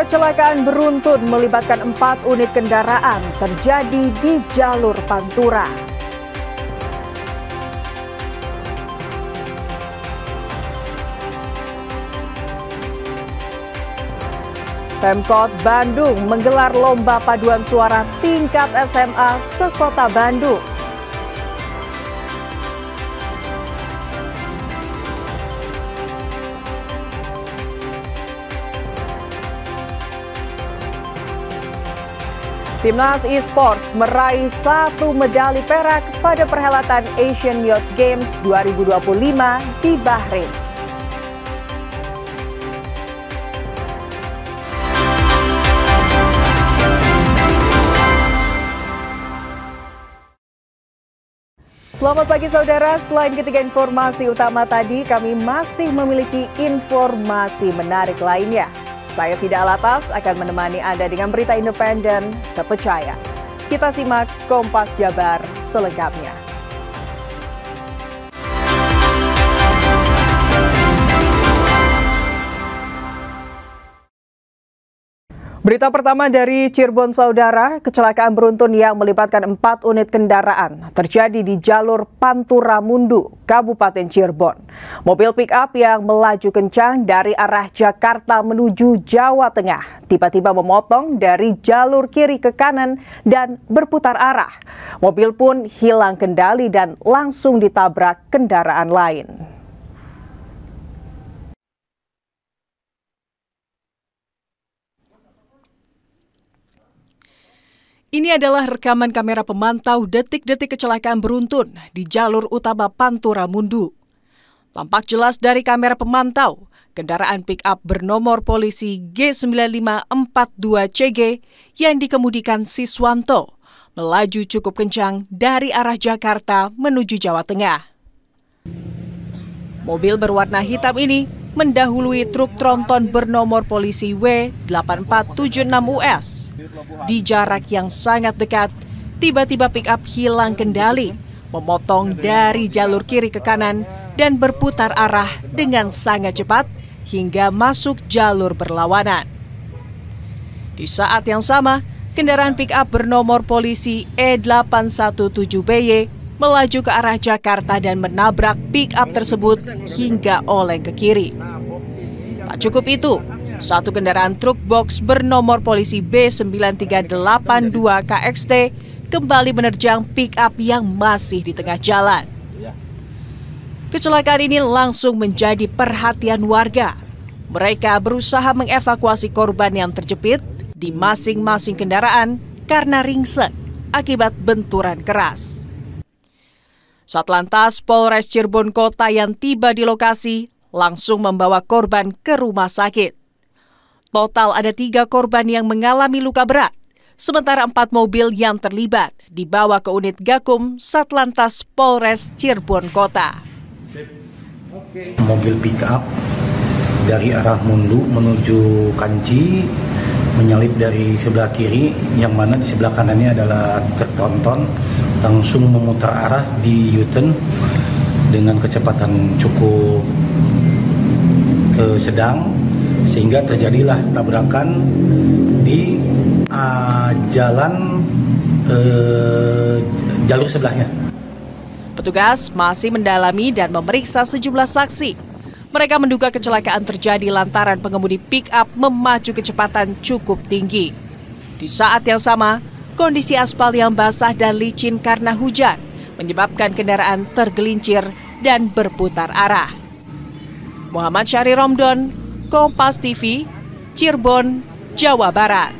Kecelakaan beruntun melibatkan 4 unit kendaraan terjadi di jalur Pantura. Pemkot Bandung menggelar lomba paduan suara tingkat SMA se-Kota Bandung. Timnas eSports meraih 1 medali perak pada perhelatan Asian Youth Games 2025 di Bahrain. Selamat pagi saudara, selain ketiga informasi utama tadi, kami masih memiliki informasi menarik lainnya. Saya Fida Alatas akan menemani Anda dengan berita independen terpercaya. Kita simak Kompas Jabar selengkapnya. Berita pertama dari Cirebon saudara, kecelakaan beruntun yang melibatkan 4 unit kendaraan terjadi di jalur Pantura Mundu, Kabupaten Cirebon. Mobil pick-up yang melaju kencang dari arah Jakarta menuju Jawa Tengah tiba-tiba memotong dari jalur kiri ke kanan dan berputar arah. Mobil pun hilang kendali dan langsung ditabrak kendaraan lain. Ini adalah rekaman kamera pemantau detik-detik kecelakaan beruntun di jalur utama Pantura Mundu. Tampak jelas dari kamera pemantau, kendaraan pick-up bernomor polisi G9542CG yang dikemudikan Siswanto melaju cukup kencang dari arah Jakarta menuju Jawa Tengah. Mobil berwarna hitam ini mendahului truk tronton bernomor polisi W8476US. Di jarak yang sangat dekat, tiba-tiba pick-up hilang kendali, memotong dari jalur kiri ke kanan dan berputar arah dengan sangat cepat hingga masuk jalur berlawanan. Di saat yang sama, kendaraan pick-up bernomor polisi E817BY melaju ke arah Jakarta dan menabrak pick-up tersebut hingga oleng ke kiri. Tak cukup itu, satu kendaraan truk box bernomor polisi B9382KXT kembali menerjang pick-up yang masih di tengah jalan. Kecelakaan ini langsung menjadi perhatian warga. Mereka berusaha mengevakuasi korban yang terjepit di masing-masing kendaraan karena ringsek akibat benturan keras. Satlantas Polres Cirebon Kota yang tiba di lokasi langsung membawa korban ke rumah sakit. Total ada 3 korban yang mengalami luka berat, sementara 4 mobil yang terlibat dibawa ke unit Gakum Satlantas Polres Cirebon Kota. Mobil pick-up dari arah Mundu menuju Kanci menyalip dari sebelah kiri, yang mana di sebelah kanannya adalah truk tronton, langsung memutar arah di U-turn dengan kecepatan cukup sedang, sehingga terjadilah tabrakan di jalur sebelahnya. Petugas masih mendalami dan memeriksa sejumlah saksi. Mereka menduga kecelakaan terjadi lantaran pengemudi pick-up memacu kecepatan cukup tinggi. Di saat yang sama, kondisi aspal yang basah dan licin karena hujan menyebabkan kendaraan tergelincir dan berputar arah. Muhammad Syahri Romdon, Kompas TV, Cirebon, Jawa Barat.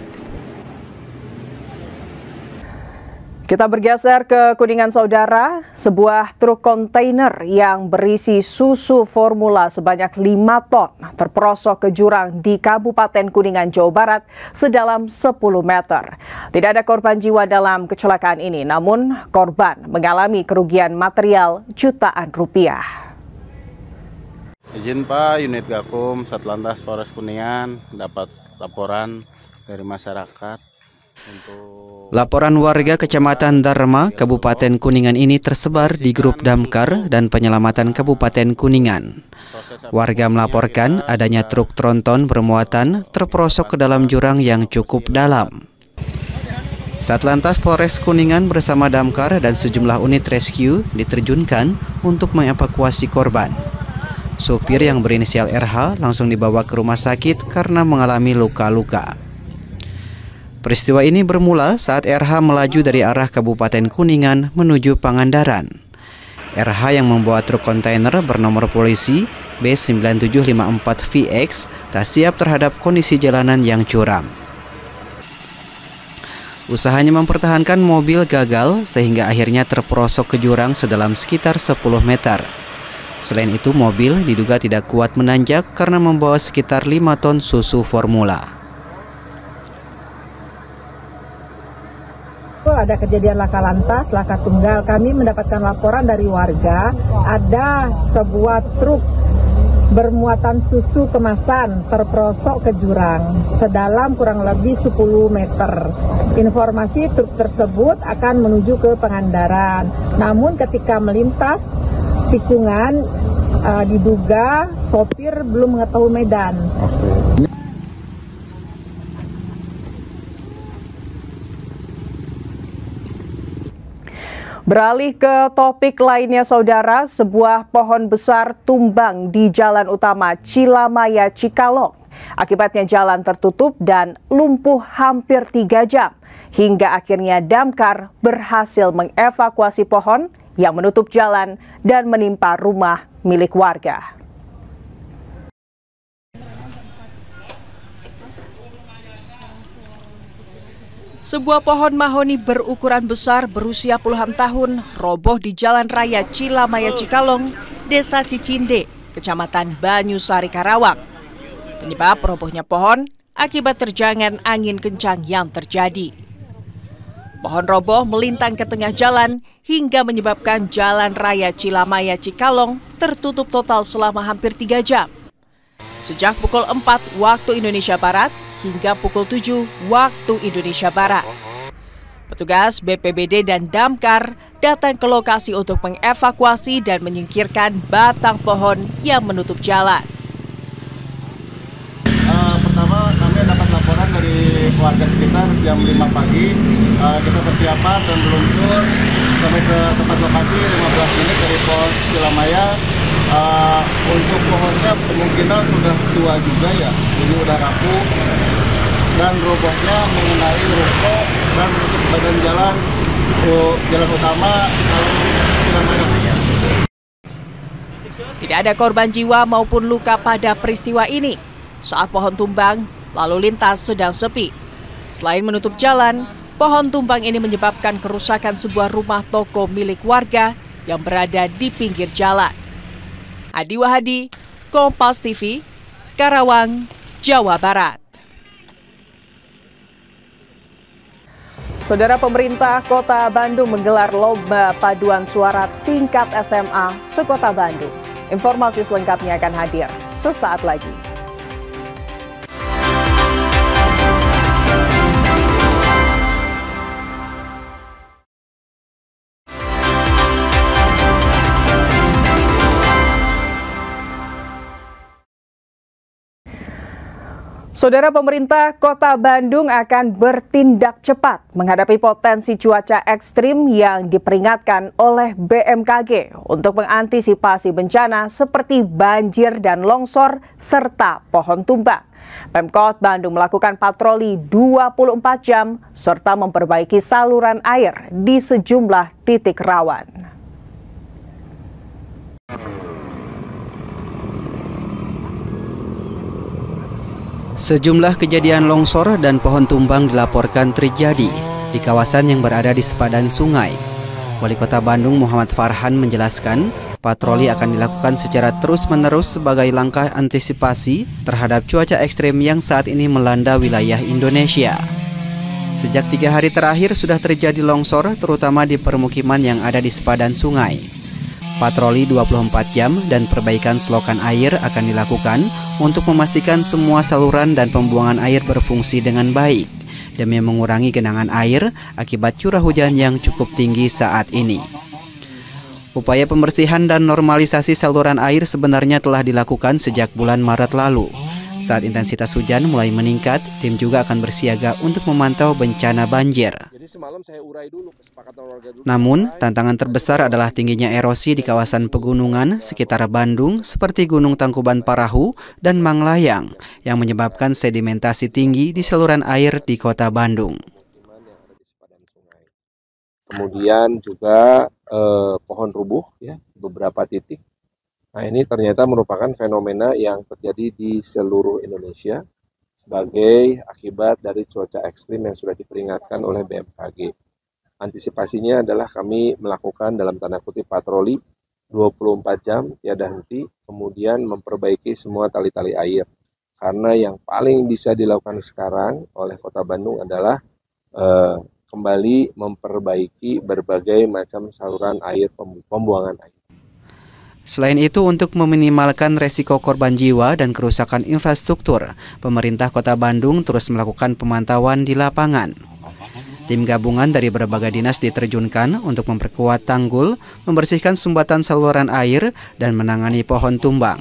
Kita bergeser ke Kuningan saudara, sebuah truk kontainer yang berisi susu formula sebanyak 5 ton terperosok ke jurang di Kabupaten Kuningan, Jawa Barat sedalam 10 meter. Tidak ada korban jiwa dalam kecelakaan ini, namun korban mengalami kerugian material jutaan rupiah. Izin Pak, unit Gakum Satlantas Polres Kuningan dapat laporan dari masyarakat untuk laporan warga Kecamatan Dharma, Kabupaten Kuningan ini tersebar di grup Damkar dan Penyelamatan Kabupaten Kuningan. Warga melaporkan adanya truk tronton bermuatan terperosok ke dalam jurang yang cukup dalam. Satlantas Polres Kuningan bersama damkar dan sejumlah unit rescue diterjunkan untuk mengevakuasi korban. Sopir yang berinisial RH langsung dibawa ke rumah sakit karena mengalami luka-luka. Peristiwa ini bermula saat RH melaju dari arah Kabupaten Kuningan menuju Pangandaran. RH yang membawa truk kontainer bernomor polisi B9754VX tak siap terhadap kondisi jalanan yang curam. Usahanya mempertahankan mobil gagal sehingga akhirnya terperosok ke jurang sedalam sekitar 10 meter. Selain itu, mobil diduga tidak kuat menanjak karena membawa sekitar 5 ton susu formula. Ada kejadian laka lantas, laka tunggal. Kami mendapatkan laporan dari warga ada sebuah truk bermuatan susu kemasan terperosok ke jurang sedalam kurang lebih 10 meter. Informasi truk tersebut akan menuju ke Pangandaran. Namun ketika melintas tikungan diduga sopir belum mengetahui medan. Beralih ke topik lainnya, saudara, sebuah pohon besar tumbang di jalan utama Cilamaya Cikalong. Akibatnya jalan tertutup dan lumpuh hampir 3 jam. Hingga akhirnya damkar berhasil mengevakuasi pohon yang menutup jalan dan menimpa rumah milik warga. Sebuah pohon mahoni berukuran besar berusia puluhan tahun roboh di Jalan Raya Cilamaya Cikalong, Desa Cicinde, Kecamatan Banyusari, Karawang. Penyebab robohnya pohon akibat terjangan angin kencang yang terjadi. Pohon roboh melintang ke tengah jalan hingga menyebabkan Jalan Raya Cilamaya Cikalong tertutup total selama hampir 3 jam. Sejak pukul 4 waktu Indonesia Barat hingga pukul 7 waktu Indonesia Barat. Petugas BPBD dan damkar datang ke lokasi untuk mengevakuasi dan menyingkirkan batang pohon yang menutup jalan. Pertama, kami dapat laporan dari warga sekitar jam 5 pagi. Kita persiapan dan meluncur sampai ke tempat lokasi 15 menit dari Pos Cilamaya. Untuk pohonnya kemungkinan sudah tua juga ya, ini udah rapuh dan robohnya mengenai ruko dan menutup badan jalan utama Cilamaya. Tidak ada korban jiwa maupun luka pada peristiwa ini. Saat pohon tumbang, lalu lintas sedang sepi. Selain menutup jalan, pohon tumbang ini menyebabkan kerusakan sebuah rumah toko milik warga yang berada di pinggir jalan. Adi Wahadi, Kompas TV, Karawang, Jawa Barat. Saudara, pemerintah Kota Bandung menggelar lomba paduan suara tingkat SMA se-Kota Bandung. Informasi selengkapnya akan hadir sesaat lagi. Saudara, pemerintah Kota Bandung akan bertindak cepat menghadapi potensi cuaca ekstrim yang diperingatkan oleh BMKG untuk mengantisipasi bencana seperti banjir dan longsor serta pohon tumbang. Pemkot Bandung melakukan patroli 24 jam serta memperbaiki saluran air di sejumlah titik rawan. Sejumlah kejadian longsor dan pohon tumbang dilaporkan terjadi di kawasan yang berada di sepadan sungai. Wali Kota Bandung Muhammad Farhan menjelaskan, patroli akan dilakukan secara terus-menerus sebagai langkah antisipasi terhadap cuaca ekstrem yang saat ini melanda wilayah Indonesia. Sejak 3 hari terakhir sudah terjadi longsor, terutama di permukiman yang ada di sepadan sungai. Patroli 24 jam dan perbaikan selokan air akan dilakukan untuk memastikan semua saluran dan pembuangan air berfungsi dengan baik demi mengurangi genangan air akibat curah hujan yang cukup tinggi saat ini. Upaya pembersihan dan normalisasi saluran air sebenarnya telah dilakukan sejak bulan Maret lalu. Saat intensitas hujan mulai meningkat, tim juga akan bersiaga untuk memantau bencana banjir. Namun, tantangan terbesar adalah tingginya erosi di kawasan pegunungan sekitar Bandung seperti Gunung Tangkuban Parahu dan Manglayang yang menyebabkan sedimentasi tinggi di saluran air di kota Bandung. Kemudian juga pohon rubuh ya beberapa titik. Nah, ini ternyata merupakan fenomena yang terjadi di seluruh Indonesia sebagai akibat dari cuaca ekstrim yang sudah diperingatkan oleh BMKG. Antisipasinya adalah kami melakukan dalam tanda kutip patroli 24 jam tiada henti, kemudian memperbaiki semua tali-tali air. Karena yang paling bisa dilakukan sekarang oleh Kota Bandung adalah kembali memperbaiki berbagai macam saluran air, pembuangan air. Selain itu, untuk meminimalkan resiko korban jiwa dan kerusakan infrastruktur, pemerintah Kota Bandung terus melakukan pemantauan di lapangan. Tim gabungan dari berbagai dinas diterjunkan untuk memperkuat tanggul, membersihkan sumbatan saluran air, dan menangani pohon tumbang.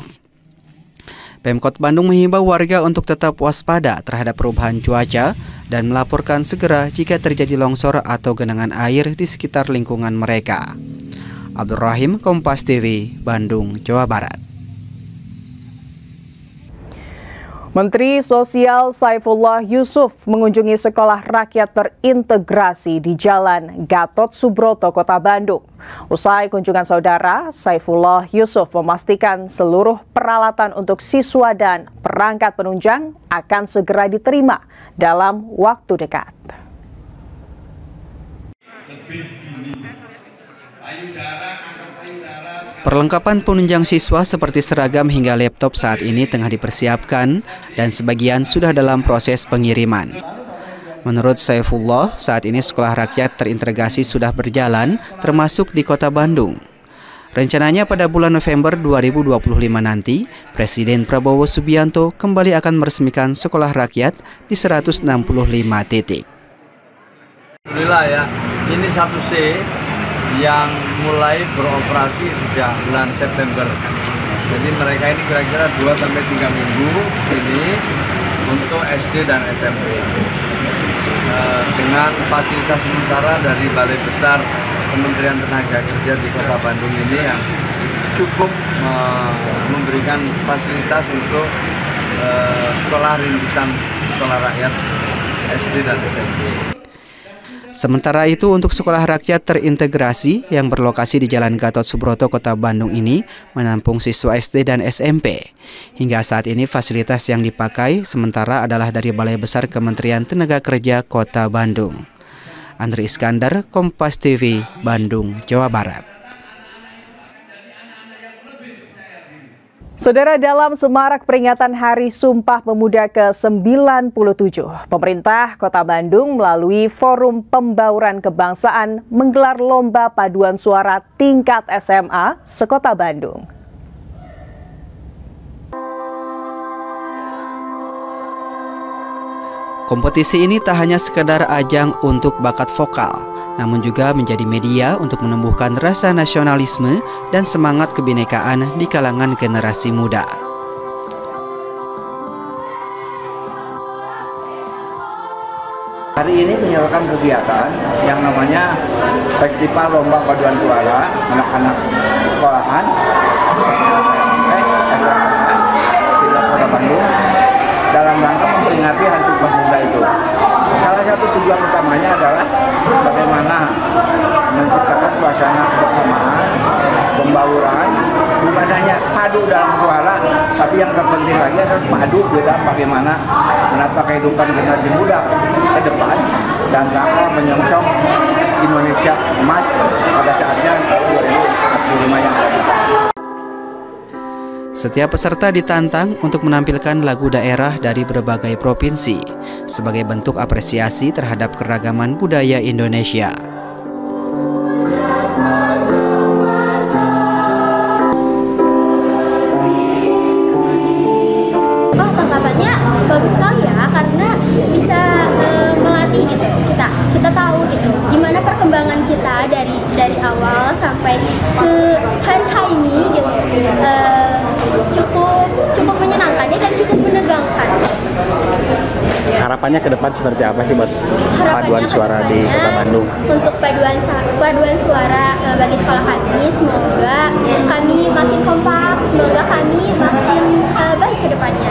Pemkot Bandung menghimbau warga untuk tetap waspada terhadap perubahan cuaca dan melaporkan segera jika terjadi longsor atau genangan air di sekitar lingkungan mereka. Abdul Rahim, Kompas TV, Bandung, Jawa Barat. Menteri Sosial Saifullah Yusuf mengunjungi sekolah rakyat terintegrasi di Jalan Gatot Subroto, Kota Bandung. Usai kunjungan saudara, Saifullah Yusuf memastikan seluruh peralatan untuk siswa dan perangkat penunjang akan segera diterima dalam waktu dekat. Perlengkapan penunjang siswa seperti seragam hingga laptop saat ini tengah dipersiapkan dan sebagian sudah dalam proses pengiriman. Menurut Saifullah, saat ini sekolah rakyat terintegrasi sudah berjalan, termasuk di Kota Bandung. Rencananya pada bulan November 2025 nanti, Presiden Prabowo Subianto kembali akan meresmikan sekolah rakyat di 165 titik. Alhamdulillah ya, ini 1C yang mulai beroperasi sejak bulan September. Jadi mereka ini kira-kira 2-3 minggu di sini untuk SD dan SMP. Dengan fasilitas sementara dari Balai Besar Kementerian Tenaga Kerja di Kota Bandung ini yang cukup memberikan fasilitas untuk sekolah rintisan sekolah rakyat SD dan SMP. Sementara itu, untuk sekolah rakyat terintegrasi yang berlokasi di Jalan Gatot Subroto, Kota Bandung ini menampung siswa SD dan SMP. Hingga saat ini fasilitas yang dipakai sementara adalah dari Balai Besar Kementerian Tenaga Kerja Kota Bandung. Andri Iskandar, Kompas TV, Bandung, Jawa Barat. Saudara, dalam semarak peringatan Hari Sumpah Pemuda ke-97, pemerintah Kota Bandung melalui Forum Pembauran Kebangsaan menggelar lomba paduan suara tingkat SMA se-Kota Bandung. Kompetisi ini tak hanya sekedar ajang untuk bakat vokal, namun juga menjadi media untuk menumbuhkan rasa nasionalisme dan semangat kebinekaan di kalangan generasi muda. Hari ini menyalakan kegiatan yang namanya Festival Lomba Paduan Suara anak-anak sekolahan di Kota Bandung dalam rangka memperingati Hari Sumpah Pemuda itu. Salah satu tujuan utamanya adalah bagaimana menciptakan suasana kebersamaan, pembauran, bukan hanya padu dalam suara, tapi yang terpenting lagi adalah padu dalam bagaimana menata kehidupan generasi muda ke depan dan rangka menyongsong Indonesia emas pada saatnya 2045 yang akan datang. Setiap peserta ditantang untuk menampilkan lagu daerah dari berbagai provinsi sebagai bentuk apresiasi terhadap keragaman budaya Indonesia. Oh, tanggapannya bagus sekali ya, karena bisa melatih gitu. Kita tahu gitu gimana perkembangan kita dari awal sampai ke hari ini gitu cukup menyenangkan dan cukup menegangkan. Harapannya ke depan seperti apa sih buat paduan suara di Kota Bandung? Untuk paduan suara bagi sekolah kami, semoga kami makin kompak, semoga kami makin baik ke depannya.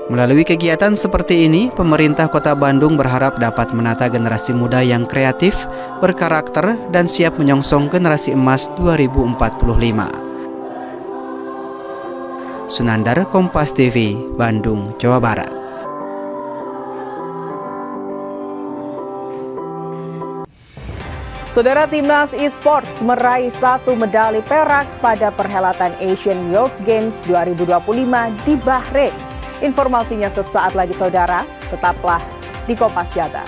Melalui kegiatan seperti ini, pemerintah Kota Bandung berharap dapat menata generasi muda yang kreatif, berkarakter, dan siap menyongsong generasi emas 2045. Sunandar, Kompas TV, Bandung, Jawa Barat. Saudara, Timnas Esports meraih 1 medali perak pada perhelatan Asian Youth Games 2025 di Bahrain. Informasinya sesaat lagi, saudara. Tetaplah di Kompas Jabar.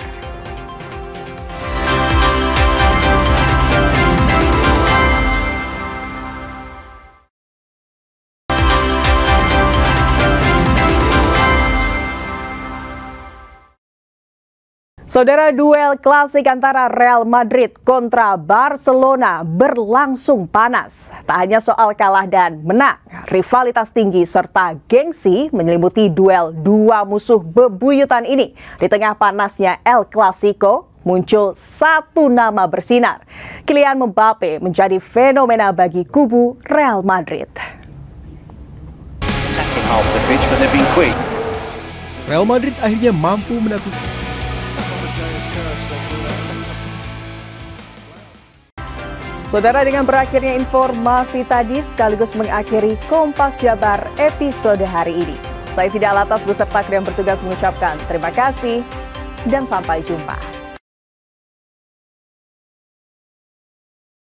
Saudara, duel klasik antara Real Madrid kontra Barcelona berlangsung panas. Tak hanya soal kalah dan menang, rivalitas tinggi serta gengsi menyelimuti duel dua musuh bebuyutan ini. Di tengah panasnya El Clasico, muncul satu nama bersinar. Kylian Mbappe menjadi fenomena bagi kubu Real Madrid. Real Madrid akhirnya mampu menaklukkan. Saudara, dengan berakhirnya informasi tadi sekaligus mengakhiri Kompas Jabar episode hari ini. Saya Fida Alatas beserta kru yang bertugas mengucapkan terima kasih dan sampai jumpa.